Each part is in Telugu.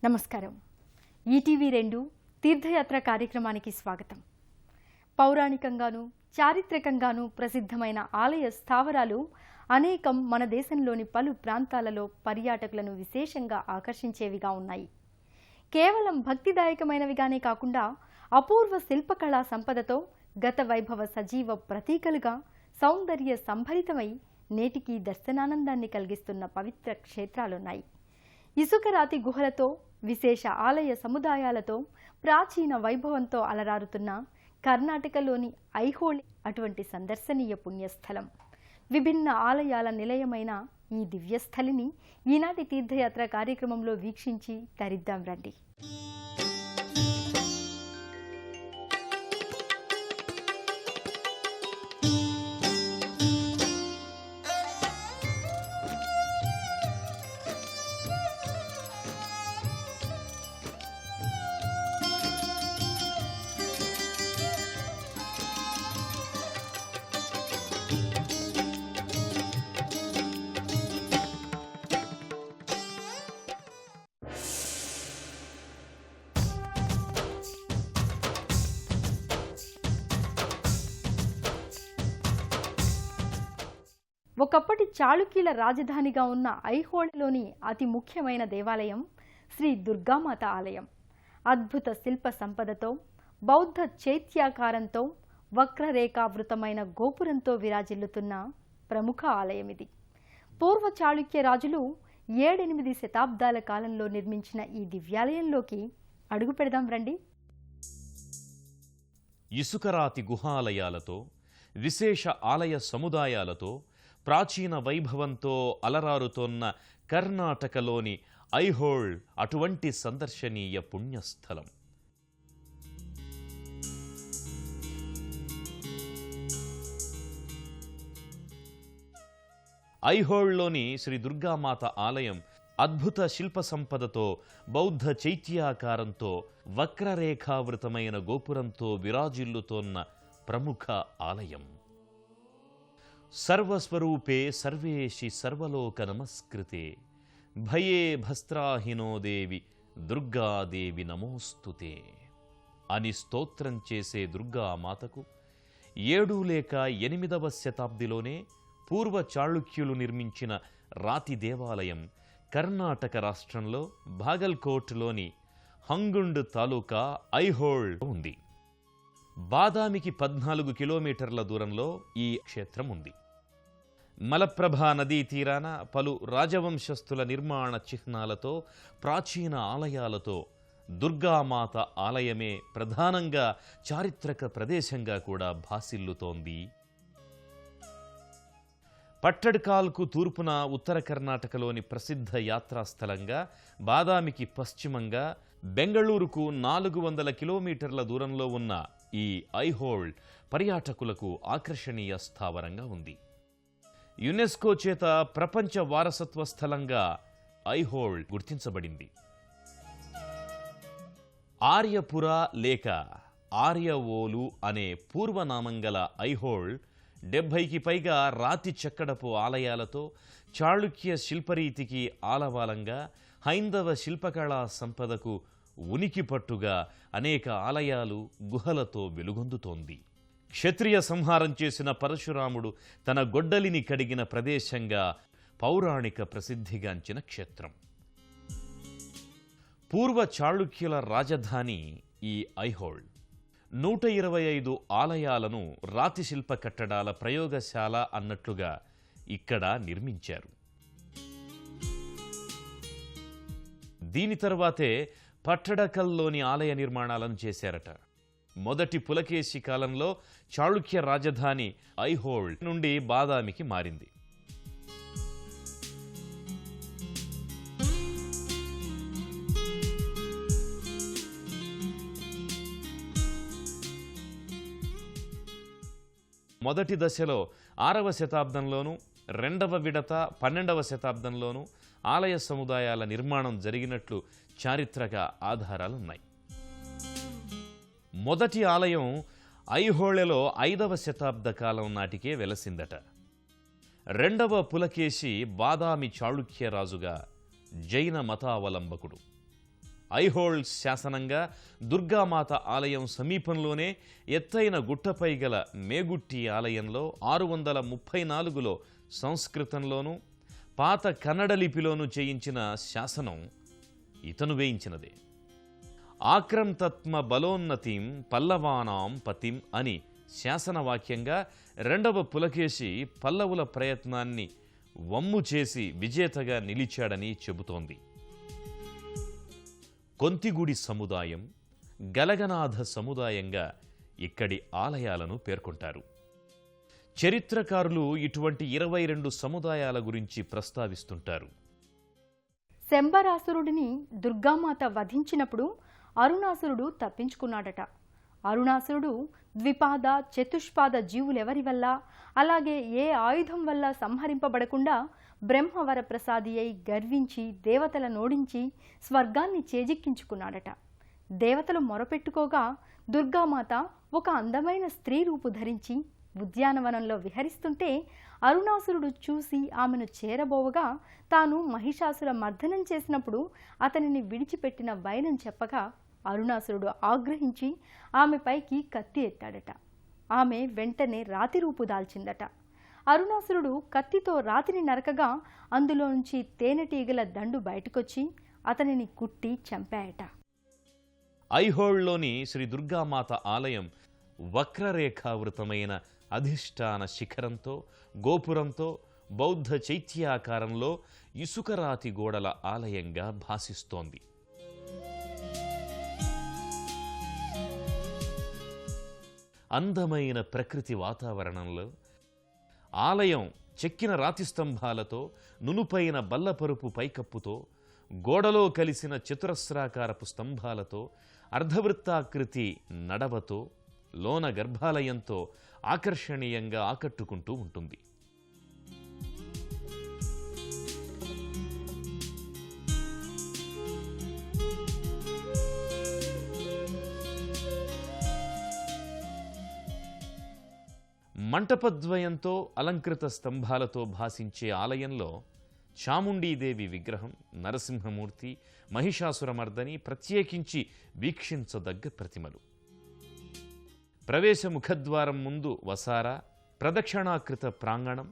నమస్కారం. ఈటీవీ2 తీర్థయాత్ర కార్యక్రమానికి స్వాగతం. పౌరాణికంగాను చారిత్రకంగాను ప్రసిద్ధమైన ఆలయ స్థావరాలు అనేకం మన దేశంలోని పలు ప్రాంతాలలో పర్యాటకులను విశేషంగా ఆకర్షించేవిగా ఉన్నాయి. కేవలం భక్తిదాయకమైనవిగానే కాకుండా అపూర్వ శిల్పకళా సంపదతో గత వైభవ సజీవ ప్రతీకలుగా సౌందర్య సంభరితమై నేటికి దర్శనానందాన్ని కలిగిస్తున్న పవిత్ర క్షేత్రాలున్నాయి. ఇసుక రాతి గుహలతో, విశేష ఆలయ సముదాయాలతో, ప్రాచీన వైభవంతో అలరారుతున్న కర్ణాటకలోని ఐహోళ్ అటువంటి సందర్శనీయ పుణ్యస్థలం. విభిన్న ఆలయాల నిలయమైన ఈ దివ్యస్థలిని ఈనాటి తీర్థయాత్ర కార్యక్రమంలో వీక్షించి తరిద్దాం రండి. ఒకప్పటి చాళుక్యుల రాజధానిగా ఉన్న ఐహోళలోని అతి ముఖ్యమైన దేవాలయం శ్రీ దుర్గామాత ఆలయం. అద్భుత శిల్ప సంపదతో, బౌద్ధ చైత్యాకారంతో, వక్రరేఖావృతమైన గోపురంతో విరాజిల్లుతున్న ప్రముఖ ఆలయం ఇది. పూర్వ చాళుక్య రాజులు 7-8 శతాబ్దాల కాలంలో నిర్మించిన ఈ దివ్యాలయంలోకి అడుగు పెడదాం రండి. ఇసుకరాతి గుహాలయాలతో, విశేష ఆలయ సముదాయాలతో, ప్రాచీన వైభవంతో అలరారుతోన్న కర్ణాటకలోని ఐహోళ్ అటువంటి సందర్శనీయ పుణ్యస్థలం. ఐహోళ్లోని శ్రీ దుర్గామాత ఆలయం అద్భుత శిల్ప సంపదతో, బౌద్ధ చైత్యాకారంతో, వక్రరేఖావృతమైన గోపురంతో విరాజిల్లుతోన్న ప్రముఖ ఆలయం. సర్వస్వరూపే సర్వేషి సర్వలోక నమస్కృతే భయే భస్త్రాహినో దేవి దుర్గాదేవి నమోస్తుతే అని స్తోత్రం చేసే దుర్గామాతకు 7 లేక 8వ శతాబ్దిలోనే పూర్వ చాళుక్యులు నిర్మించిన రాతి దేవాలయం కర్ణాటక రాష్ట్రంలో బాగల్కోట్లోని హంగుండ్ తాలూకా ఐహోళ్ ఉంది. బాదామికి 14 కిలోమీటర్ల దూరంలో ఈ క్షేత్రం ఉంది. మలప్రభా నదీ తీరాన పలు రాజవంశస్థుల నిర్మాణ చిహ్నాలతో, ప్రాచీన ఆలయాలతో దుర్గామాత ఆలయమే ప్రధానంగా చారిత్రక ప్రదేశంగా కూడా భాసిల్లుతోంది. పట్టడ్కాల్కు తూర్పున ఉత్తర కర్ణాటకలోని ప్రసిద్ధ యాత్రాస్థలంగా, బాదామికి పశ్చిమంగా, బెంగళూరుకు 400 కిలోమీటర్ల దూరంలో ఉన్న ఈ ఐహోళ్ పర్యాటకులకు ఆకర్షణీయ స్థావరంగా ఉంది. యునెస్కో చేత ప్రపంచ వారసత్వ స్థలంగా ఐహోళ్ గుర్తించబడింది. ఆర్యపుర లేక ఆర్యవోలు అనే పూర్వనామం గల ఐహోళ్ 70కి పైగా రాతి చెక్కడపు ఆలయాలతో, చాళుక్య శిల్పరీతికి ఆలవాలంగా, హైందవ శిల్పకళా సంపదకు ఉనికి పట్టుగా అనేక ఆలయాలు, గుహలతో వెలుగొందుతోంది. క్షత్రియ సంహారం చేసిన పరశురాముడు తన గొడ్డలిని కడిగిన ప్రదేశంగా పౌరాణిక ప్రసిద్ధిగాంచిన క్షేత్రం. పూర్వ చాళుక్యుల రాజధాని ఈ ఐహోళ్. 125 ఆలయాలను రాతి శిల్ప కట్టడాల ప్రయోగశాల అన్నట్లుగా ఇక్కడ నిర్మించారు. దీని తర్వాతే పట్టడకల్లోని ఆలయ నిర్మాణాలను చేశారట. మొదటి పులకేశి కాలంలో చాళుక్య రాజధాని ఐహోళ్ నుండి బాదామికి మారింది. మొదటి దశలో 6వ శతాబ్దంలోనూ, 2వ విడత 12వ శతాబ్దంలోనూ ఆలయ సముదాయాల నిర్మాణం జరిగినట్లు చారిత్రక ఆధారాలున్నాయి. మొదటి ఆలయం ఐహోళలో 5వ శతాబ్ద కాలం నాటికే వెలసిందట. రెండవ పులకేశి బాదామి చాళుక్య రాజుగా జైన మతావలంబకుడు. ఐహోళ్ శాసనంగా దుర్గామాత ఆలయం సమీపంలోనే ఎత్తైన గుట్టపై గల మేగుట్టి ఆలయంలో 634లో సంస్కృతంలోనూ పాత కన్నడ లిపిలోనూ చేయించిన శాసనం ఇతను వేయించినదే. ఆక్రంతత్మ బలోన్నతిం పల్లవానాం పతిం అని శాసనవాక్యంగా రెండవ పులకేశి పల్లవుల ప్రయత్నాన్ని వమ్ము చేసి విజేతగా నిలిచాడని చెబుతోంది. కొంతిగుడి సముదాయం, గలగనాథ సముదాయంగా ఇక్కడి ఆలయాలను పేర్కొంటారు. చరిత్రకారులు ఇటువంటి 22 సముదాయాల గురించి ప్రస్తావిస్తుంటారు. శంబరాసురుడిని దుర్గామాత వధించినప్పుడు అరుణాసురుడు తప్పించుకున్నాడట. అరుణాసురుడు ద్విపాద చతుష్పాద జీవులెవరి వల్ల, అలాగే ఏ ఆయుధం వల్ల సంహరింపబడకుండా బ్రహ్మవర ప్రసాది అయి గర్వించి దేవతల నోడించి స్వర్గాన్ని చేజిక్కించుకున్నాడట. దేవతలు మొరపెట్టుకోగా దుర్గామాత ఒక అందమైన స్త్రీ రూపు ధరించి ఉద్యానవనంలో విహరిస్తుంటే అరుణాసురుడు చూసి ఆమెను చేరబోవగా తాను మహిషాసుర మర్దనం చేసినప్పుడు అతనిని విడిచిపెట్టిన వైనం చెప్పగా అరుణాసురుడు ఆగ్రహించి ఆమెపైకి కత్తి ఎత్తాడట. ఆమె వెంటనే రాతి రూపు దాల్చిందట. అరుణాసురుడు కత్తితో రాతిని నరకగా అందులోంచి తేనెటీగల దండు బయటకొచ్చి అతనిని కుట్టి చంపాయట. ఐహోళ్లోని శ్రీ దుర్గామాత ఆలయం వక్రరేఖావృతమైన అధిష్టాన శిఖరంతో గోపురంతో బౌద్ధ చైత్యాకారంలో ఇసుకరాతి గోడల ఆలయంగా భాసిస్తోంది. అందమైన ప్రకృతి వాతావరణంలో ఆలయం చెక్కిన రాతి స్తంభాలతో, నునుపైన బల్లపరుపు పైకప్పుతో, గోడలో కలిసిన చతురస్రాకారపు స్తంభాలతో, అర్ధవృత్తాకృతి నడవతో, లోన గర్భాలయంతో ఆకర్షణీయంగా ఆకట్టుకుంటూ ఉంటుంది. మంటపద్వయంతో అలంకృత స్తంభాలతో భాసించే ఆలయంలో చాముండీదేవి విగ్రహం, నరసింహమూర్తి, మహిషాసురమర్దని ప్రత్యేకించి వీక్షించదగ్గ ప్రతిమలు. ప్రవేశ ముఖద్వారం ముందు వసార, ప్రదక్షిణాకృత ప్రాంగణం,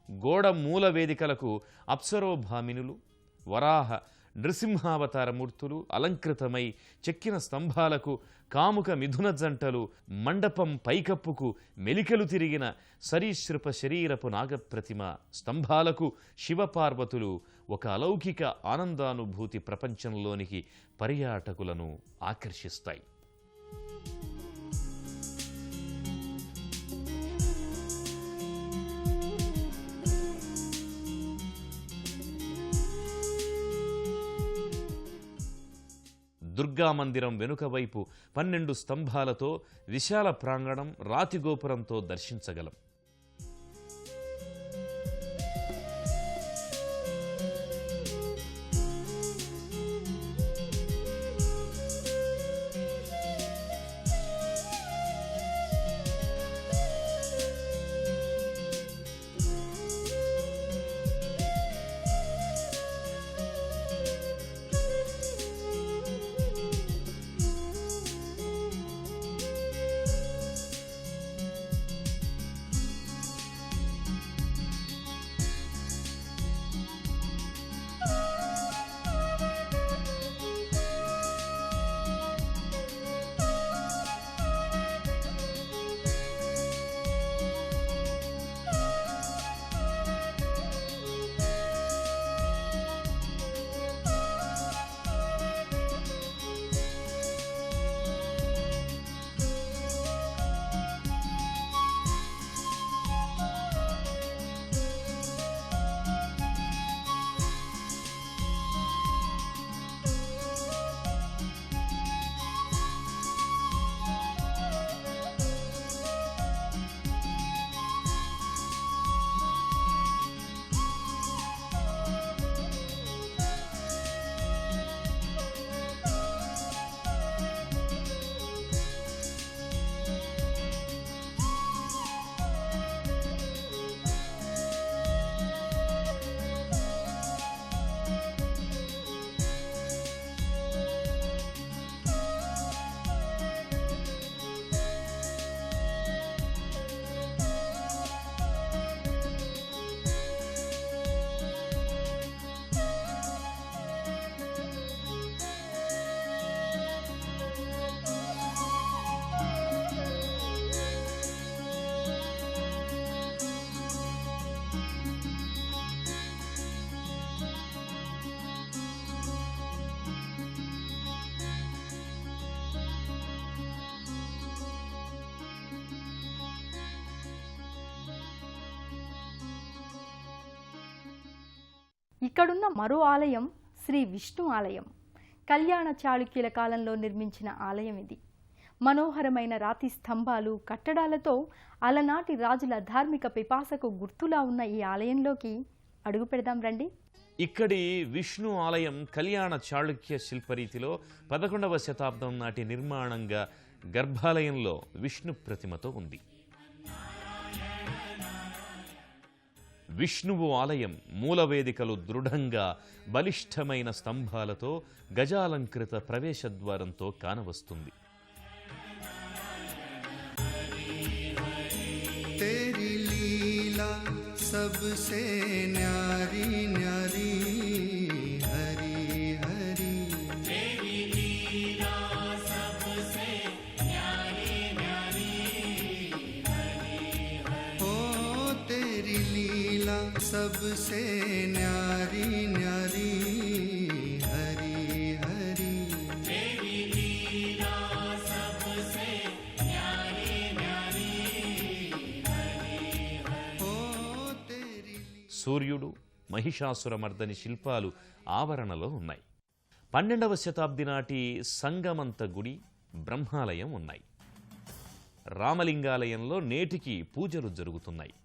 గోడ మూల వేదికలకు అప్సరోభామినులు, వరాహ నృసింహావతారమూర్తులు, అలంకృతమై చెక్కిన స్తంభాలకు కాముక మిథున జంటలు, మండపం పైకప్పుకు మెలికలు తిరిగిన సరీసృప శరీరపు నాగప్రతిమ, స్తంభాలకు శివపార్వతులు ఒక అలౌకిక ఆనందానుభూతి ప్రపంచంలోనికి పర్యాటకులను ఆకర్షిస్తాయి. దుర్గామందిరం వెనుక వైపు 12 స్తంభాలతో విశాల ప్రాంగణం, రాతి గోపురంతో దర్శించగలం. ఇక్కడున్న మరో ఆలయం శ్రీ విష్ణు ఆలయం. కళ్యాణ చాళుక్యుల కాలంలో నిర్మించిన ఆలయం ఇది. మనోహరమైన రాతి స్తంభాలు, కట్టడాలతో అలనాటి రాజుల ధార్మిక పిపాసకు గుర్తులా ఉన్న ఈ ఆలయంలోకి అడుగు పెడదాం రండి. ఇక్కడి విష్ణు ఆలయం కళ్యాణ చాళుక్య శిల్పరీతిలో 11వ శతాబ్దం నాటి నిర్మాణంగా గర్భాలయంలో విష్ణు ప్రతిమతో ఉంది. విష్ణువు ఆలయం మూలవేదికలు దృఢంగా బలిష్టమైన స్తంభాలతో గజాలంకృత ప్రవేశద్వారంతో కానవస్తుంది. सबसे न्यारी न्यारी हरी हरी तेरी लीला सबसे न्यारी न्यारी हरी हरी ओ तेरी लीला सबसे न्यारी न्यारी हरी हरी तेरी लीला सबसे न्यारी न्यारी సూర్యుడు, మహిషాసురమర్దని శిల్పాలు ఆవరణలో ఉన్నాయి. 12వ శతాబ్ది నాటి సంగమంత గుడి, బ్రహ్మాలయం ఉన్నాయి. రామలింగాలయంలో నేటికి పూజలు జరుగుతున్నాయి.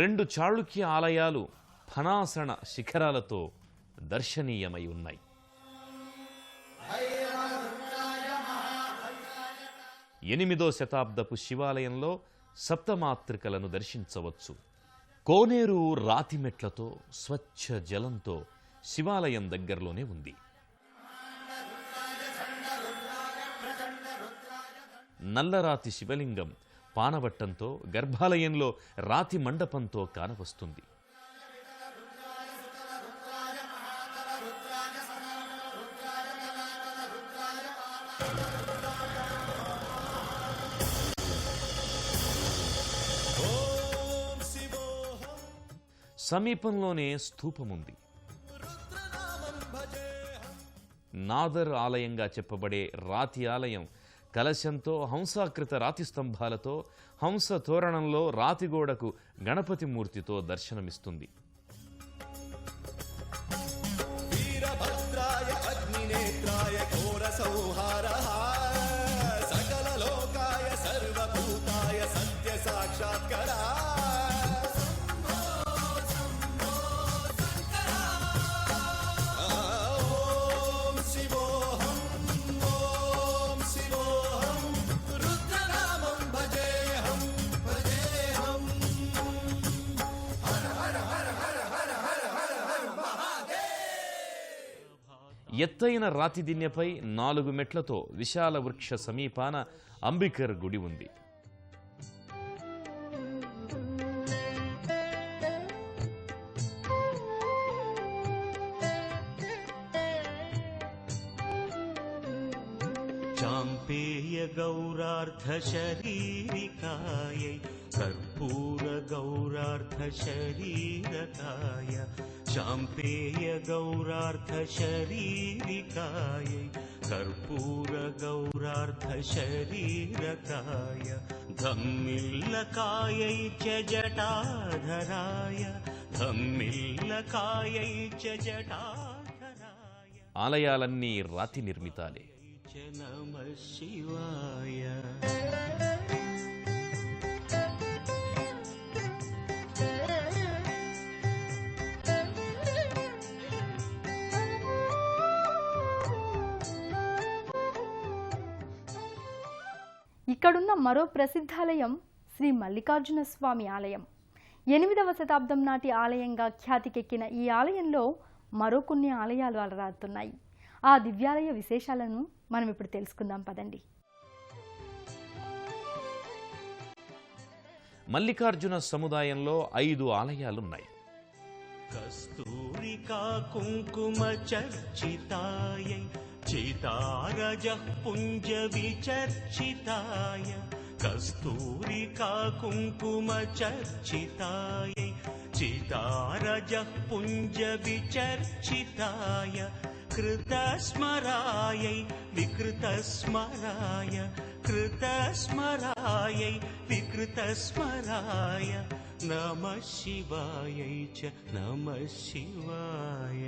రెండు చాళుక్య ఆలయాలు ఫణాసన శిఖరాలతో దర్శనీయమై ఉన్నాయి. 8వ శతాబ్దపు శివాలయంలో సప్తమాతృకలను దర్శించవచ్చు. కోనేరు రాతిమెట్లతో స్వచ్ఛ జలంతో శివాలయం దగ్గరలోనే ఉంది. నల్లరాతి శివలింగం పానవట్టంతో గర్భాలయంలో రాతి మండపంతో కానవస్తుంది. సమీపంలోనే స్తూపముంది. నాదర్ ఆలయంగా చెప్పబడే రాతి ఆలయం కలశంతో, హంసాకృత రాతి స్తంభాలతో, హంస తోరణంలో రాతి గోడకు గణపతి మూర్తితో దర్శనమిస్తుంది. ఎత్తైన రాతి దిన్నెపై 4 మెట్లతో విశాల వృక్ష సమీపాన అంబికర్ గుడి ఉంది. చాంపేయ గౌరార్థ శరీరికాయై కర్పూర గౌరార్థ శరీరకాయ చాంపేయ గౌరార్థ శరీరికాయై కర్పూర గౌరార్థ శరీరకాయ ధమ్మిల్లకాయై చ జటాధరాయ ధమ్మిల్లకాయై చ జటాధరాయ. ఆలయాలన్నీ రాతి నిర్మితాలే. నమః శివాయ. ఇక్కడున్న మరో ప్రసిద్ధాలయం శ్రీ మల్లికార్జున స్వామి ఆలయం. 8వ శతాబ్దం నాటి ఆలయంగా ఖ్యాతికెక్కిన ఈ ఆలయంలో మరో కొన్ని ఆలయాలు అలరాడుతున్నాయి. ఆ దివ్యాలయ విశేషాలను మనం ఇప్పుడు తెలుసుకుందాం పదండి. మల్లికార్జున సముదాయంలో 5 ఆలయాలున్నాయి. కస్తూరికా కుంకుమ చర్చితాయై చితారజః పుంజ విచర్చితాయ కస్తూరికా కుంకుమ చర్చితాయై చితారజః పుంజ విచర్చితాయ కృతస్మరాయై వికృతస్మరాయ कृतस्मरायै विकृतस्मराय नमः शिवायै च नमः शिवाय।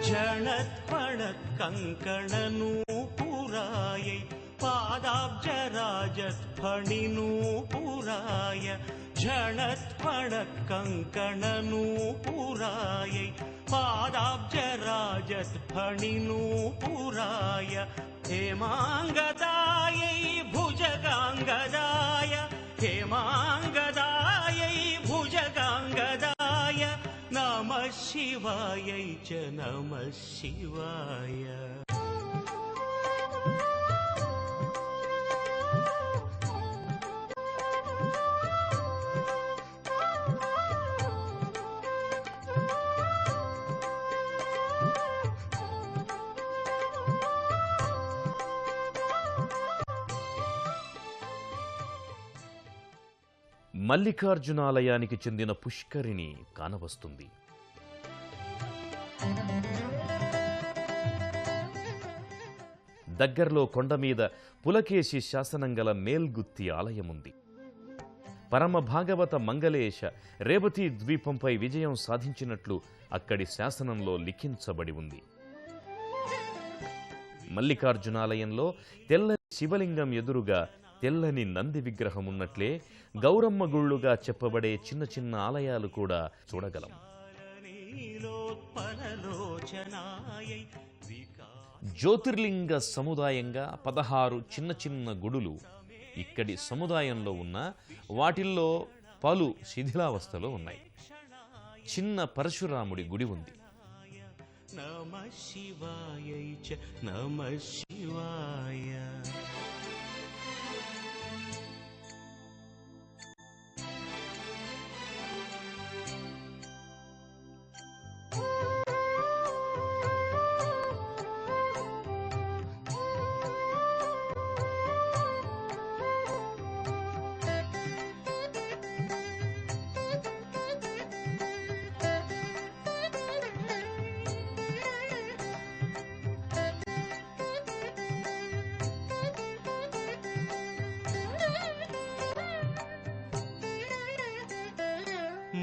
झणत्पणत्कङ्कणनूपुरायै पादाब्जराजत्फणिनूपुराय झणत्पणत्कङ्कणनूपुरायै पादाब्जराजत्फणिनूपुराय हेमाङ्गदायै भुजगाङ्गदाय हेमाङ्गदायै भुजगाङ्गदाय नमः शिवायै च नमः शिवाय। మల్లికార్జునాలయానికి చెందిన పుష్కరిణి కానవస్తుంది. దగ్గరలో కొండ మీద పులకేశి శాసనం గల మేల్గుత్తి ఆలయముంది. పరమ భాగవత మంగళేశ రేవతి ద్వీపంపై విజయం సాధించినట్లు అక్కడి శాసనంలో లిఖించబడి ఉంది. మల్లికార్జునాలయంలో తెల్లని శివలింగం ఎదురుగా తెల్లని నంది విగ్రహం ఉన్నట్లే గౌరమ్మ గుళ్ళుగా చెప్పబడే చిన్న చిన్న ఆలయాలు కూడా చూడగలం. జ్యోతిర్లింగ సముదాయంగా 16 చిన్న చిన్న గుడులు ఇక్కడి సముదాయంలో ఉన్న వాటిల్లో పలు శిథిలావస్థలో ఉన్నాయి. చిన్న పరశురాముడి గుడి ఉంది. నమః శివాయై చ నమః శివాయ.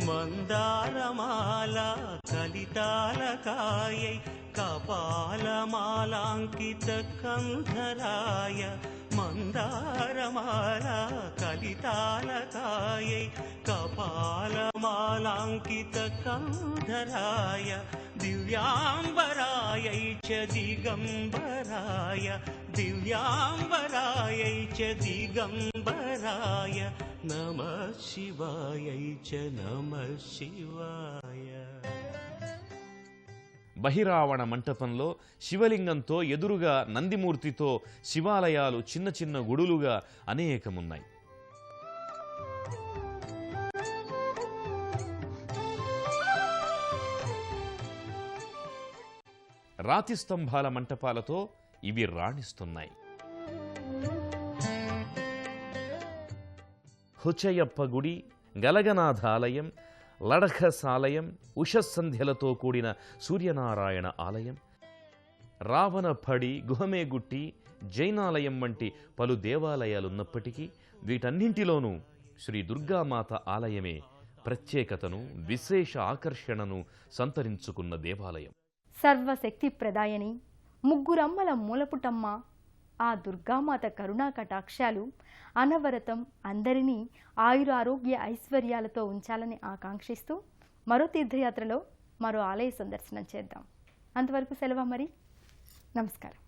మందారమాలా కలితాలకాయై కపాలమాలాంకిత కంధరాయ మందారమాలా కలితాలకాయై కపాలమాలాంకిత కంధరాయ దివ్యాంబరాయై చ దిగంబరాయ దివ్యాంబరాయై చ దిగంబరాయ నమః శివాయై చ నమః శివాయ. బహిరావణ మంటపంలో శివలింగంతో ఎదురుగా నందిమూర్తితో శివాలయాలు చిన్న చిన్న గుడులుగా అనేకమున్నాయి. రాతి స్తంభాల మంటపాలతో ఇవి రాణిస్తున్నాయి. హుచయప్ప గుడి, గలగనాథాలయం, లడఖసాలయం, ఉషస్సంధ్యలతో కూడిన సూర్యనారాయణ ఆలయం, రావణపడి, గుహమేగుట్టి, జైనాలయం వంటి పలు దేవాలయాలున్నప్పటికీ వీటన్నింటిలోనూ శ్రీ దుర్గామాత ఆలయమే ప్రత్యేకతను, విశేష ఆకర్షణను సంతరించుకున్న దేవాలయం. సర్వశక్తి ప్రదాయని, ముగ్గురమ్మల మూలపుటమ్మ ఆ దుర్గామాత కరుణా కటాక్షాలు అనవరతం అందరినీ ఆయురారోగ్య ఐశ్వర్యాలతో ఉంచాలని ఆకాంక్షిస్తూ మరో తీర్థయాత్రలో మరో ఆలయ సందర్శనం చేద్దాం. అంతవరకు సెలవు మరి. నమస్కారం.